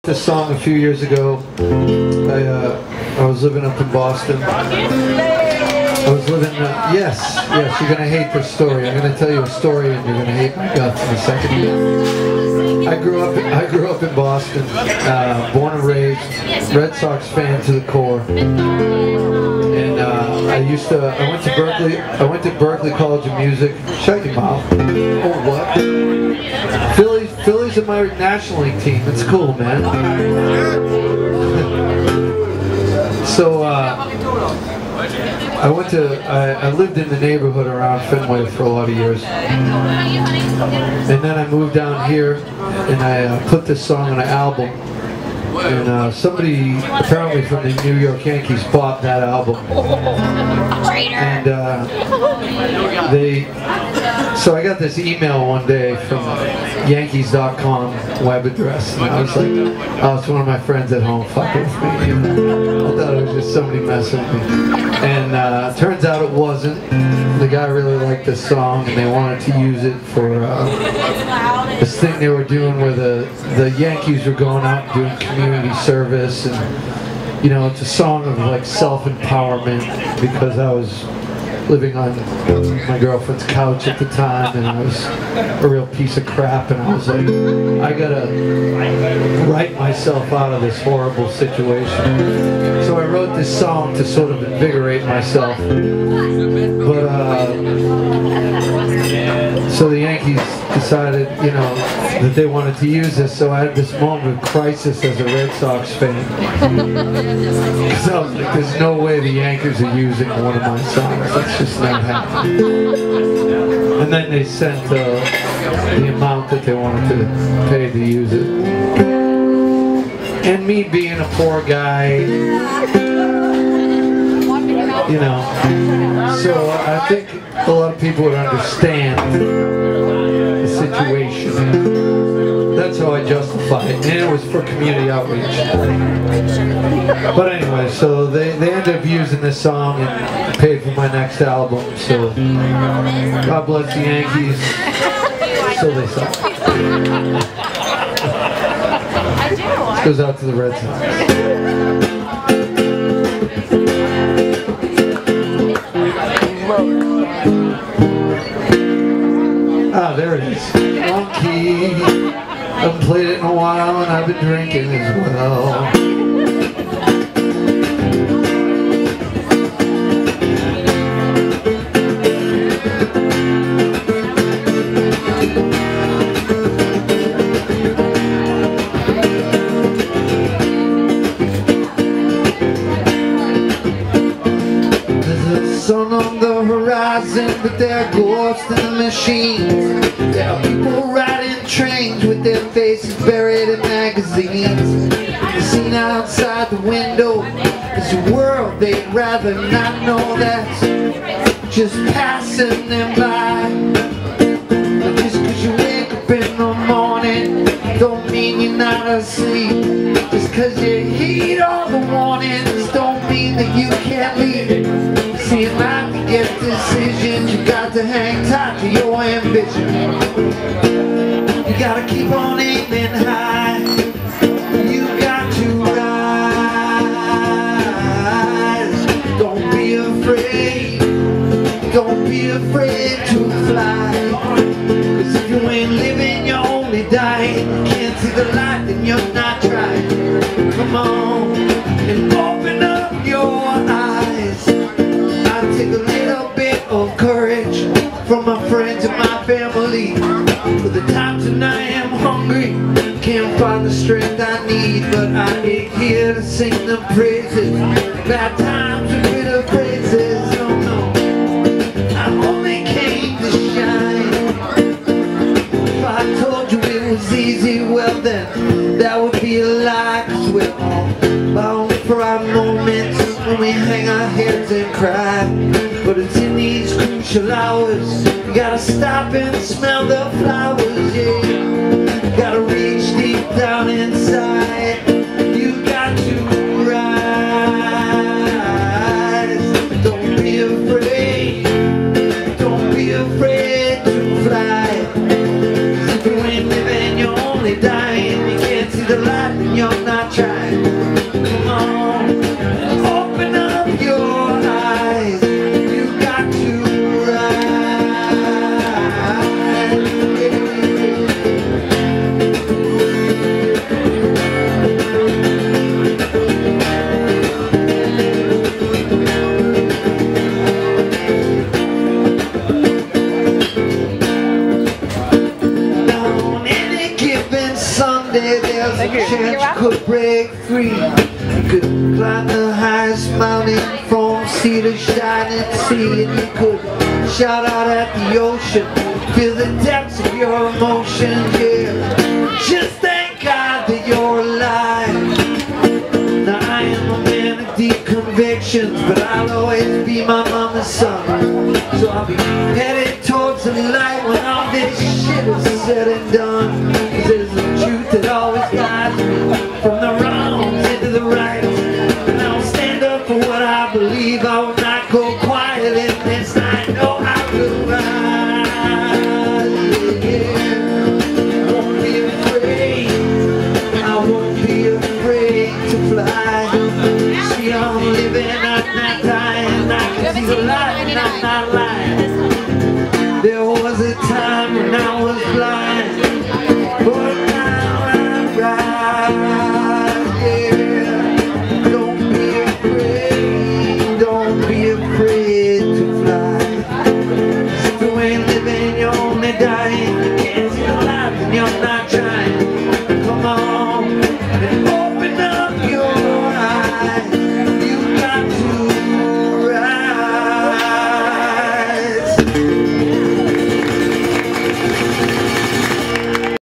This song a few years ago. I was living up in Boston. I was living, yes, you're gonna hate this story. I'm gonna tell you a story and you're gonna hate my guts in a second. I grew up in Boston, born and raised, Red Sox fan to the core. And I went to Berkeley College of Music. Shut your mouth. Oh, what? Phillies are my National League team. It's cool, man. So I lived in the neighborhood around Fenway for a lot of years. And then I moved down here and I put this song on an album. And somebody apparently from the New York Yankees bought that album. And so I got this email one day from Yankees.com web address, and I was like, oh, it's one of my friends at home fucking with me. I thought it was just somebody messing with me. And turns out it wasn't. The guy really liked this song, and they wanted to use it for this thing they were doing where the Yankees were going out and doing community service, and you know, it's a song of like self-empowerment, because I was living on my girlfriend's couch at the time and I was a real piece of crap, and I was like, I gotta write myself out of this horrible situation. So I wrote this song to sort of invigorate myself. But so the Yankees decided, you know, that they wanted to use this, so I had this moment of crisis as a Red Sox fan. Because I was like, there's no way the Yankees are using one of my songs. That's just not happening. And then they sent the amount that they wanted to pay to use it. And me being a poor guy, you know, so I think a lot of people would understand the situation. That's how I justify it, and it was for community outreach. But anyway, so they ended up using this song and paid for my next album, so God bless the Yankees. So they say. This goes out to the Red Sox. Ah, there it is. One key. Haven't played it in a while, and I've been drinking as well. Sun on the horizon, but there are ghosts in the machines. There are people riding trains with their faces buried in magazines. The scene outside the window is a world they'd rather not know, that's just passing them by. But just cause you wake up in the morning don't mean you're not asleep. Just cause you heed all the warnings don't mean that you can't leave. See, in life to get decisions, you got to hang tight to your ambition. You gotta keep on aiming high. You got to rise. Don't be afraid. Don't be afraid to fly. Cause if you ain't living, you're only dying. Can't see the light, then you're not trying. Come on and open up your eyes. Take a little bit of courage from my friends and my family. For the times when I am hungry, can't find the strength I need, but I ain't here to sing the praises. Bad times and bitter phrases, oh no, I only came to shine. If I told you it was easy, well then, that would be a lie. Cause we're all bound for our moments when we hang our heads and cry. But it's in these crucial hours you gotta stop and smell the flowers, yeah. You gotta reach deep down inside. You got to rise. Don't be afraid. Don't be afraid to fly. Cause if you ain't living, you're only dying. You can't see the light in your you're not trying. Come on, open up your eyes. You got to Someday there's a chance you could break free. You could climb the highest mountain from sea to shining sea, and you could shout out at the ocean, feel the depths of your emotions. Yeah, just thank God that you're alive. Now I am a man of deep convictions, but I'll always be my mama's son. So I'll be headed towards the light when all this shit is said and done. 'Cause there's a truth that always guides me from the wrongs into the right. And I'll stand up for what I believe. I will not go quiet in this night. No, I will rise. Yeah. I won't be afraid. I won't be afraid to fly. See, I'm living, I'm not dying. I can see the light and I'm not lying. There was a time when I was blind, but now I'm right. Yeah. Don't be afraid, don't be afraid to fly. If you ain't living, you're only dying. You can't see the light and you're not trying.